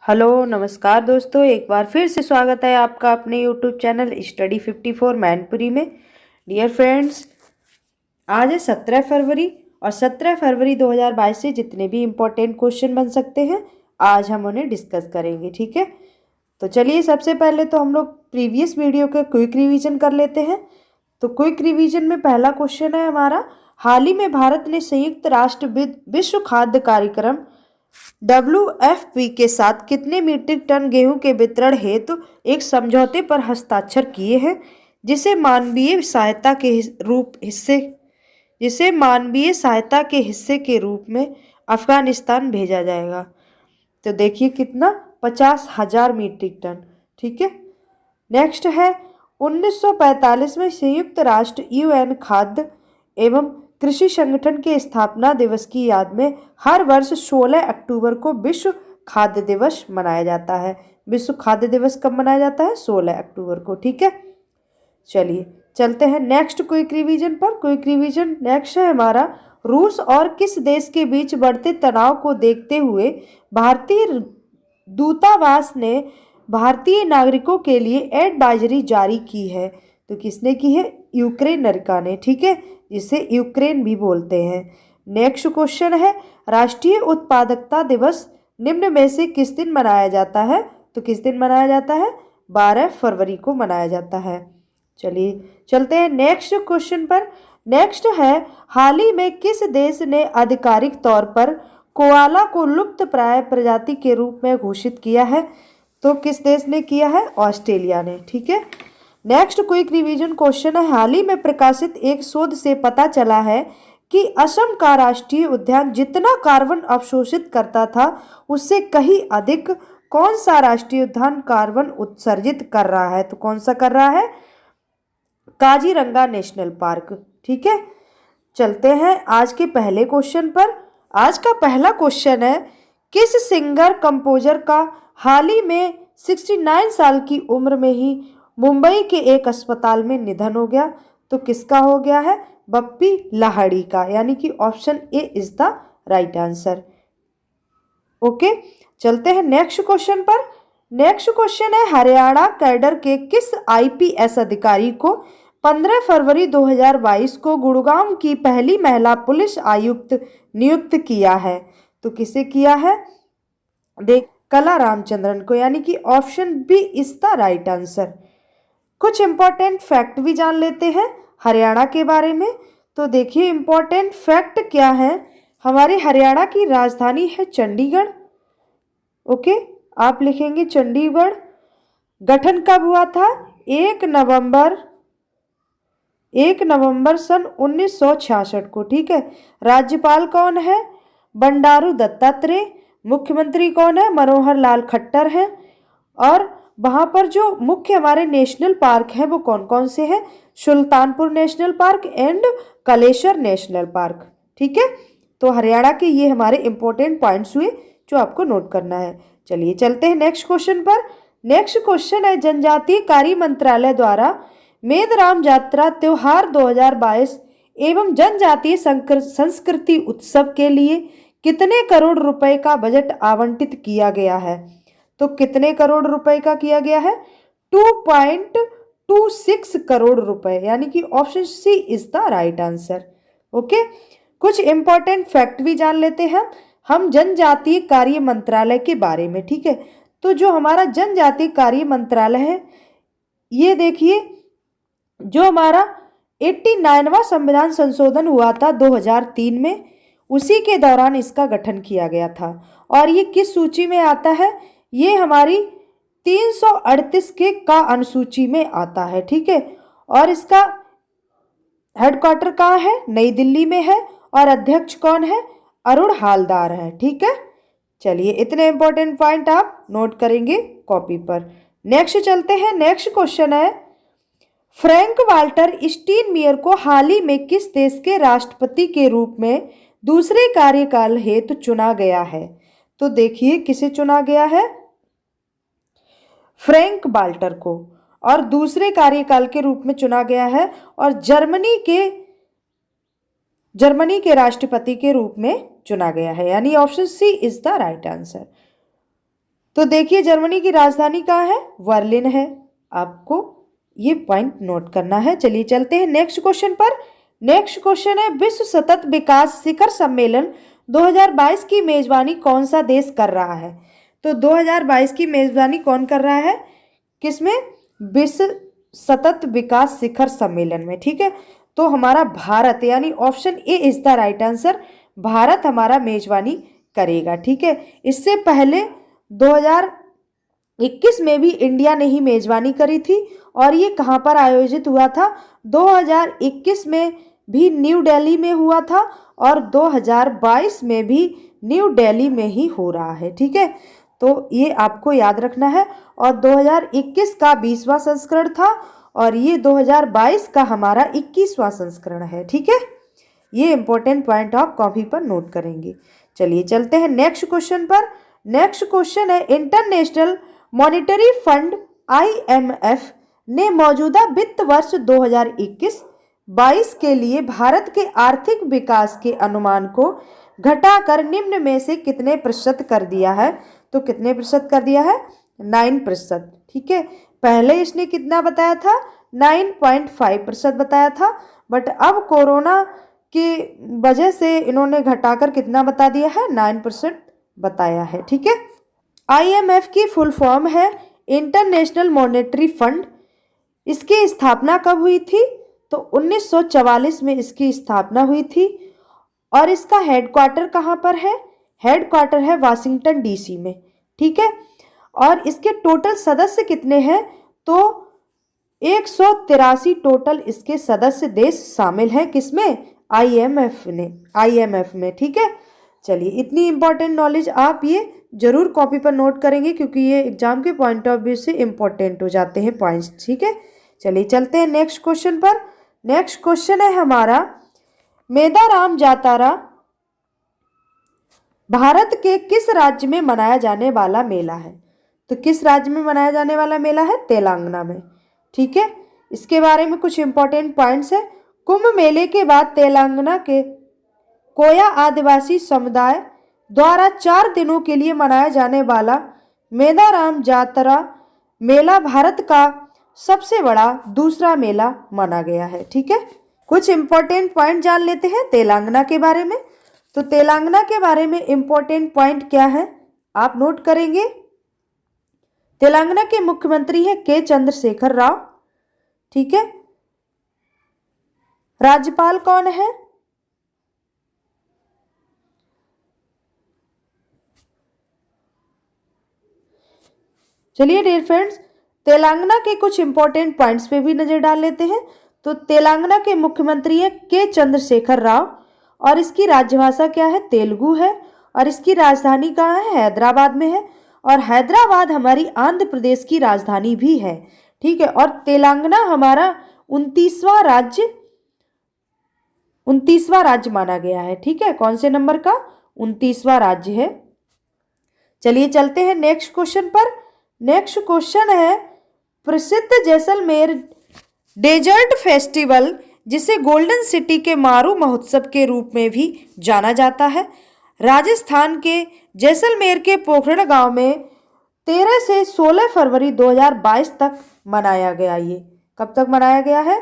Hello नमस्कार दोस्तों, एक बार फिर से स्वागत है आपका अपने यूट्यूब चैनल स्टडी 54 मैनपुरी में। डियर फ्रेंड्स, आज है 17 फरवरी और 17 फरवरी 2022 से जितने भी इम्पोर्टेंट क्वेश्चन बन सकते हैं आज हम उन्हें डिस्कस करेंगे। ठीक है, तो चलिए सबसे पहले तो हम लोग प्रीवियस वीडियो का क्विक रिवीजन कर लेते हैं। तो क्विक रिवीजन में पहला क्वेश्चन है हमारा, हाल ही में भारत ने संयुक्त राष्ट्र विश्व खाद्य कार्यक्रम WFP के साथ कितने मीट्रिक टन गेहूं के वितरण हेतु एक समझौते पर हस्ताक्षर किए हैं, जिसे मानवीय सहायता के हिस्से के रूप में अफगानिस्तान भेजा जाएगा। तो देखिए कितना, 50,000 मीट्रिक टन। ठीक है, नेक्स्ट है 1945 में संयुक्त राष्ट्र UN खाद्य एवं कृषि संगठन के स्थापना दिवस की याद में हर वर्ष 16 अक्टूबर को विश्व खाद्य दिवस मनाया जाता है। विश्व खाद्य दिवस कब मनाया जाता है? 16 अक्टूबर को। ठीक है, चलिए चलते हैं नेक्स्ट क्विक रिवीजन पर। क्विक रिवीजन नेक्स्ट है हमारा, रूस और किस देश के बीच बढ़ते तनाव को देखते हुए भारतीय दूतावास ने भारतीय नागरिकों के लिए एडवाइजरी जारी की है? तो किसने की है? यूक्रेन ने। ठीक है, जिसे यूक्रेन भी बोलते हैं। नेक्स्ट क्वेश्चन है, राष्ट्रीय उत्पादकता दिवस निम्न में से किस दिन मनाया जाता है? तो किस दिन मनाया जाता है? 12 फरवरी को मनाया जाता है। चलिए चलते हैं नेक्स्ट क्वेश्चन पर। नेक्स्ट है, हाल ही में किस देश ने आधिकारिक तौर पर कोआला को लुप्त प्राय प्रजाति के रूप में घोषित किया है? तो किस देश ने किया है? ऑस्ट्रेलिया ने। ठीक है, नेक्स्ट क्विक रिवीजन क्वेश्चन है, हाल ही में प्रकाशित एक शोध से पता चला है कि असम का राष्ट्रीय उद्यान जितना कार्बन अवशोषित करता था उससे कहीं अधिक कौन सा राष्ट्रीय उद्यान कार्बन उत्सर्जित कर रहा है? तो कौन सा कर रहा है? Kaziranga national park. ठीक है, चलते हैं आज के पहले क्वेश्चन पर। आज का पहला क्वेश्चन है, किस सिंगर कंपोजर का हाल ही में 69 साल की उम्र में ही मुंबई के एक अस्पताल में निधन हो गया? तो किसका हो गया है? बप्पी लाहिड़ी का, यानी कि option A is the right answer. Okay, चलते हैं नेक्स्ट क्वेश्चन पर। नेक्स्ट क्वेश्चन है, हरियाणा कैडर के किस IPS अधिकारी को 15 फरवरी 2022 को गुड़गांव की पहली महिला पुलिस आयुक्त नियुक्त किया है? तो किसे किया है? देख, कला रामचंद्रन को, यानी कि option B is the right answer. कुछ इंपॉर्टेंट फैक्ट भी जान लेते हैं हरियाणा के बारे में। तो देखिए इंपॉर्टेंट फैक्ट क्या है, हमारे हरियाणा की राजधानी है चंडीगढ़। ओके, आप लिखेंगे चंडीगढ़। गठन कब हुआ था? 1 नवंबर सन 1966 को। ठीक है, राज्यपाल कौन है? बंडारू दत्तात्रेय। मुख्यमंत्री कौन है? मनोहर लाल खट्टर है। और वहाँ पर जो मुख्य हमारे नेशनल पार्क हैं वो कौन कौन से हैं? Sultanpur national park and Kaleshwar national park. ठीक है, तो हरियाणा के ये हमारे इंपॉर्टेंट पॉइंट्स हुए जो आपको नोट करना है। चलिए चलते हैं नेक्स्ट क्वेश्चन पर। नेक्स्ट क्वेश्चन है, जनजातीय कार्य मंत्रालय द्वारा मेदराम जात्रा त्योहार 2022 एवं जनजातीय संस्कृति उत्सव के लिए कितने करोड़ रुपए का बजट आवंटित किया गया है? तो कितने करोड़ रुपए का किया गया है? 2.26 करोड़ रुपए, यानी कि option C is the right answer. Okay, कुछ इंपॉर्टेंट फैक्ट भी जान लेते हैं हम जनजातीय कार्य मंत्रालय के बारे में। ठीक है, तो जो हमारा जनजातीय कार्य मंत्रालय है, ये देखिए जो हमारा 89वां संविधान संशोधन हुआ था 2003 में, उसी के दौरान इसका गठन किया गया था। और ये किस सूची में आता है? ये हमारी 338 के का अनुसूची में आता है। ठीक है, और इसका हेडक्वार्टर कहाँ है? नई दिल्ली में है। और अध्यक्ष कौन है? अरुण हालदार है। ठीक है, चलिए इतने इंपॉर्टेंट पॉइंट आप नोट करेंगे कॉपी पर। नेक्स्ट चलते हैं। नेक्स्ट क्वेश्चन है, फ्रैंक वाल्टर स्टीनमेयर को हाल ही में किस देश के राष्ट्रपति के रूप में दूसरे कार्यकाल हेतु चुना गया है? तो देखिए किसे चुना गया है? फ्रैंक वाल्टर को, और दूसरे कार्यकाल के रूप में चुना गया है, और जर्मनी के राष्ट्रपति के रूप में चुना गया है, यानी option C is the right answer. तो देखिए जर्मनी की राजधानी कहाँ है, बर्लिन है। आपको ये पॉइंट नोट करना है। चलिए चलते हैं नेक्स्ट क्वेश्चन पर। नेक्स्ट क्वेश्चन है, विश्व सतत विकास शिखर सम्मेलन 2022 की मेजबानी कौन सा देश कर रहा है? तो 2022 की मेजबानी कौन कर रहा है, किसमें, विश्व सतत विकास शिखर सम्मेलन में। ठीक है, तो हमारा भारत, यानी option A is the right answer, Bharat हमारा मेजबानी करेगा। ठीक है, इससे पहले 2021 में भी इंडिया ने ही मेजबानी करी थी और ये कहाँ पर आयोजित हुआ था, 2021 में भी न्यू दिल्ली में हुआ था और 2022 में भी न्यू दिल्ली में ही हो रहा है। ठीक है, तो ये आपको याद रखना है। और 2021 का 20वां संस्करण था और ये 2022 का हमारा 21वां संस्करण है। ठीक है, ये इंपॉर्टेंट पॉइंट आप कॉपी पर नोट करेंगे। चलिए चलते हैं नेक्स्ट क्वेश्चन पर। नेक्स्ट क्वेश्चन है, इंटरनेशनल मॉनेटरी फंड IMF ने मौजूदा वित्त वर्ष 2021-22 के लिए भारत के आर्थिक विकास के अनुमान को घटाकर निम्न में से कितने प्रतिशत कर दिया है? तो कितने प्रतिशत कर दिया है, 9%। ठीक है, पहले इसने कितना बताया था, 9.5% बताया था, बट अब कोरोना की वजह से इन्होंने घटाकर कितना बता दिया है, 9% बताया है। ठीक है, IMF की फुल फॉर्म है इंटरनेशनल मॉनेटरी फंड। इसकी स्थापना कब हुई थी, तो 1944 में इसकी स्थापना हुई थी और इसका हेडक्वार्टर कहाँ पर है, हेडक्वार्टर है वाशिंगटन DC में। ठीक है, और इसके टोटल सदस्य कितने हैं, तो 183 टोटल इसके सदस्य देश शामिल हैं, किसमें, IMF में। ठीक है, चलिए इतनी इंपॉर्टेंट नॉलेज आप ये जरूर कॉपी पर नोट करेंगे क्योंकि ये एग्जाम के पॉइंट ऑफ व्यू से इंपॉर्टेंट हो जाते हैं पॉइंट्स। ठीक है, चलिए चलते हैं नेक्स्ट क्वेश्चन पर। नेक्स्ट क्वेश्चन है हमारा, मेदाराम जातरा भारत के किस राज्य में मनाया जाने वाला मेला है? तो किस राज्य में मनाया जाने वाला मेला है, तेलंगाना में। ठीक है, इसके बारे में कुछ इंपॉर्टेंट पॉइंट्स है। कुंभ मेले के बाद तेलंगाना के कोया आदिवासी समुदाय द्वारा 4 दिनों के लिए मनाया जाने वाला मेदाराम जातरा मेला भारत का सबसे बड़ा दूसरा मेला माना गया है। ठीक है, कुछ इंपॉर्टेंट पॉइंट जान लेते हैं तेलंगाना के बारे में। तो तेलंगाना के बारे में इंपॉर्टेंट पॉइंट क्या है, आप नोट करेंगे। तेलंगाना के मुख्यमंत्री है के चंद्रशेखर राव। ठीक है, राज्यपाल कौन है, चलिए डियर फ्रेंड्स तेलंगाना के कुछ इंपॉर्टेंट पॉइंट्स पे भी नजर डाल लेते हैं। तो तेलंगाना के मुख्यमंत्री है के चंद्रशेखर राव और इसकी राज्यभाषा क्या है, तेलुगु है और इसकी राजधानी कहाँ है, हैदराबाद में है और हैदराबाद हमारी आंध्र प्रदेश की राजधानी भी है। ठीक है, और तेलंगाना हमारा 29वां राज्य माना गया है। ठीक है, कौन से नंबर का, 29वां राज्य है। चलिए चलते हैं नेक्स्ट क्वेश्चन पर। नेक्स्ट क्वेश्चन है, प्रसिद्ध जैसलमेर डेजर्ट फेस्टिवल जिसे गोल्डन सिटी के मारू महोत्सव के रूप में भी जाना जाता है, राजस्थान के जैसलमेर के पोखरण गांव में 13 से 16 फरवरी 2022 तक मनाया गया। ये कब तक मनाया गया है,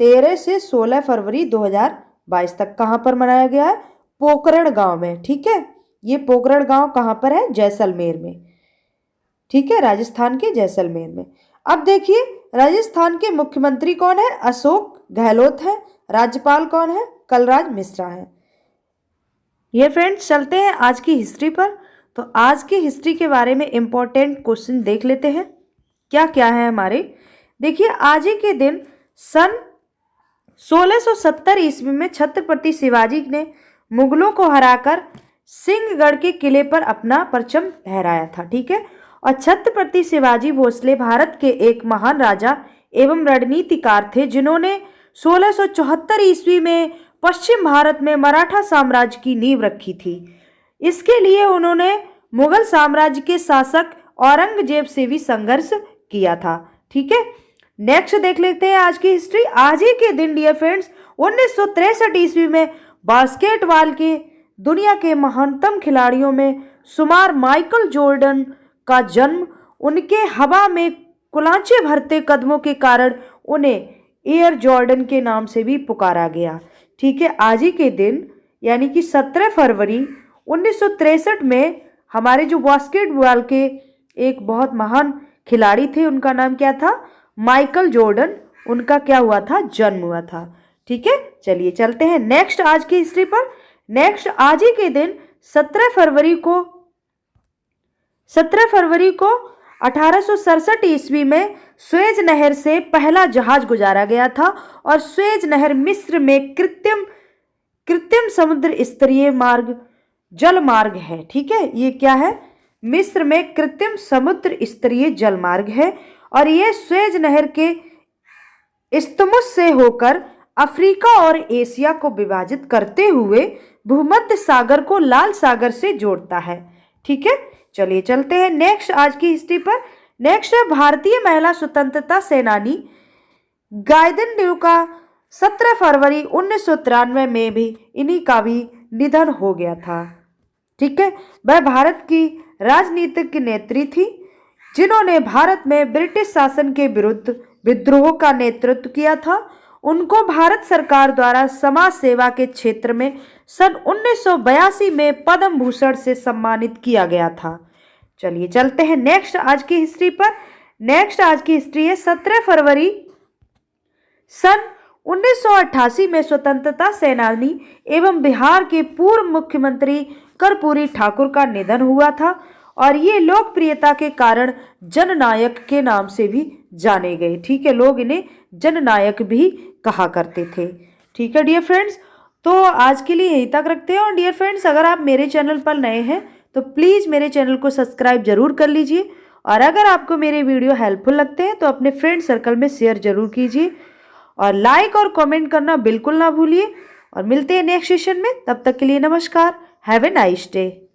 13 से 16 फरवरी 2022 तक। कहाँ पर मनाया गया है, पोखरण गांव में। ठीक है, ये पोखरण गांव कहाँ पर है, जैसलमेर में। ठीक है, राजस्थान के जैसलमेर में। अब देखिए राजस्थान के मुख्यमंत्री कौन है, अशोक गहलोत है। राज्यपाल कौन है, कलराज मिश्रा है। ये फ्रेंड्स चलते हैं आज की हिस्ट्री पर। तो आज की हिस्ट्री के बारे में इंपॉर्टेंट क्वेश्चन देख लेते हैं क्या क्या है हमारे। देखिए आज ही के दिन सन 1670 ईस्वी में छत्रपति शिवाजी ने मुगलों को हराकर सिंहगढ़ के किले पर अपना परचम लहराया था। ठीक है, और छत्रपति शिवाजी भोसले भारत के एक महान राजा एवं रणनीतिकार थे जिन्होंने 1674 ईस्वी में पश्चिम भारत में मराठा साम्राज्य की नींव रखी थी। इसके लिए उन्होंने मुगल साम्राज्य के शासक औरंगजेब से भी संघर्ष किया था। ठीक है, नेक्स्ट देख लेते हैं आज की हिस्ट्री। आज ही के दिन डियर फ्रेंड्स 1963 ईस्वी में बास्केटबॉल के दुनिया के महानतम खिलाड़ियों में शुमार माइकल जॉर्डन का जन्म उनके हवा में कुलांचे भरते कदमों के कारण उन्हें एयर जॉर्डन के नाम से भी पुकारा गया। ठीक है, आज ही के दिन यानी कि 17 फरवरी 1963 में हमारे जो बास्केटबॉल के एक बहुत महान खिलाड़ी थे, उनका नाम क्या था? Michael Jordan. उनका क्या हुआ था? जन्म हुआ था। ठीक है, चलिए चलते हैं नेक्स्ट आज की हिस्ट्री पर। नेक्स्ट आज ही के दिन 17 फरवरी को 1867 ईस्वी में सुएज नहर से पहला जहाज गुजारा गया था और सुएज नहर मिस्र में कृत्रिम समुद्र स्तरीय जल मार्ग है। ठीक है, ये क्या है? मिस्र में कृत्रिम समुद्र स्तरीय जल मार्ग है और ये सुएज नहर के इस्तमुस से होकर अफ्रीका और एशिया को विभाजित करते हुए भूमध्य सागर को लाल सागर से जोड़ता है। ठीक है, चलिए चलते हैं नेक्स्ट आज की हिस्ट्री पर। नेक्स्ट है भारतीय महिला स्वतंत्रता सेनानी गाइदिन लिउ का 17 फरवरी 1993 में भी इन्हीं का भी निधन हो गया था। ठीक है, वह भारत की राजनीतिक नेत्री थी जिन्होंने भारत में ब्रिटिश शासन के विरुद्ध विद्रोह का नेतृत्व किया था। उनको भारत सरकार द्वारा समाज सेवा के क्षेत्र में सन 1982 में पद्म भूषण से सम्मानित किया गया था। चलिए चलते हैं नेक्स्ट आज की हिस्ट्री पर। नेक्स्ट आज की हिस्ट्री है 17 फरवरी सन 1988 में स्वतंत्रता सेनानी एवं बिहार के पूर्व मुख्यमंत्री कर्पूरी ठाकुर का निधन हुआ था और ये लोकप्रियता के कारण जननायक के नाम से भी जाने गए। ठीक है, लोग इन्हें जननायक भी कहा करते थे। ठीक है डियर फ्रेंड्स, तो आज के लिए यहीं तक रखते हैं। और डियर फ्रेंड्स, अगर आप मेरे चैनल पर नए हैं तो प्लीज़ मेरे चैनल को सब्सक्राइब जरूर कर लीजिए और अगर आपको मेरे वीडियो हेल्पफुल लगते हैं तो अपने फ्रेंड सर्कल में शेयर जरूर कीजिए और लाइक और कमेंट करना बिल्कुल ना भूलिए। और मिलते हैं नेक्स्ट सेशन में, तब तक के लिए नमस्कार। Have a nice day.